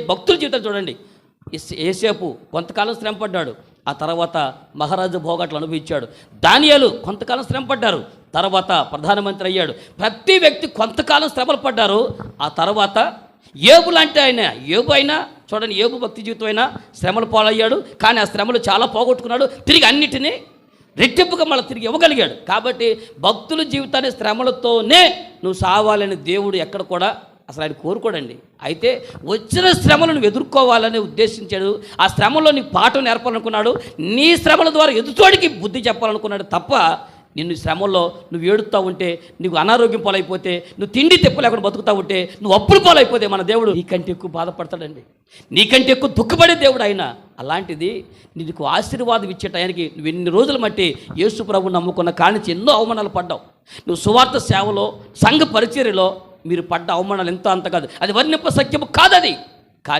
భక్తుల జీవితం చూడండి. యేసేపు కొంతకాలం శ్రమ పడ్డాడు, ఆ తర్వాత మహారాజు భోగాట్లు అనుభవించాడు. దానియేలు కొంతకాలం శ్రమ పడ్డారు, తర్వాత ప్రధానమంత్రి అయ్యాడు. ప్రతి వ్యక్తి కొంతకాలం శ్రమలు పడ్డారు. ఆ తర్వాత యోబు లాంటి యోబు అయినా చూడండి, యోబు భక్తి జీవితం అయినా శ్రమలు పాలయ్యాడు. కానీ ఆ శ్రమలు చాలా పోగొట్టుకున్నాడు. తిరిగి అన్నిటినీ రెట్టింపుగా మళ్ళీ తిరిగి ఇవ్వగలిగాడు. కాబట్టి భక్తుల జీవితాన్ని శ్రమలతోనే నువ్వు సావాలని దేవుడు ఎక్కడ కూడా అసలు ఆయన కోరుకోడండి. అయితే వచ్చిన శ్రమలు నువ్వు ఎదుర్కోవాలని ఉద్దేశించాడు. ఆ శ్రమలో నీకు పాఠం నేర్పాలనుకున్నాడు. నీ శ్రమల ద్వారా ఎదుటోడికి బుద్ధి చెప్పాలనుకున్నాడు తప్ప నిన్ను శ్రమల్లో నువ్వు ఏడుతూ ఉంటే, నీకు అనారోగ్యం పాలైపోతే, నువ్వు తిండి తెప్పలేకుండా బతుకుతూ ఉంటే, నువ్వు అప్పులు పాలైపోతే మన దేవుడు నీకంటే ఎక్కువ బాధపడతాడండి. నీకంటే ఎక్కువ దుఃఖపడే దేవుడు ఆయన. అలాంటిది నీకు ఆశీర్వాదం ఇచ్చే టయానికి నువ్వు ఎన్ని రోజులు మట్టి యేసు ప్రభువు నమ్ముకున్న కానించి ఎన్నో అవమానాలు పడ్డావు. నువ్వు సువార్త సేవలో, సంఘ పరిచర్యలో మీరు పడ్డ అవమానాలు ఎంతో అంత కాదు, అది వర్ణింప సత్యము కాదది.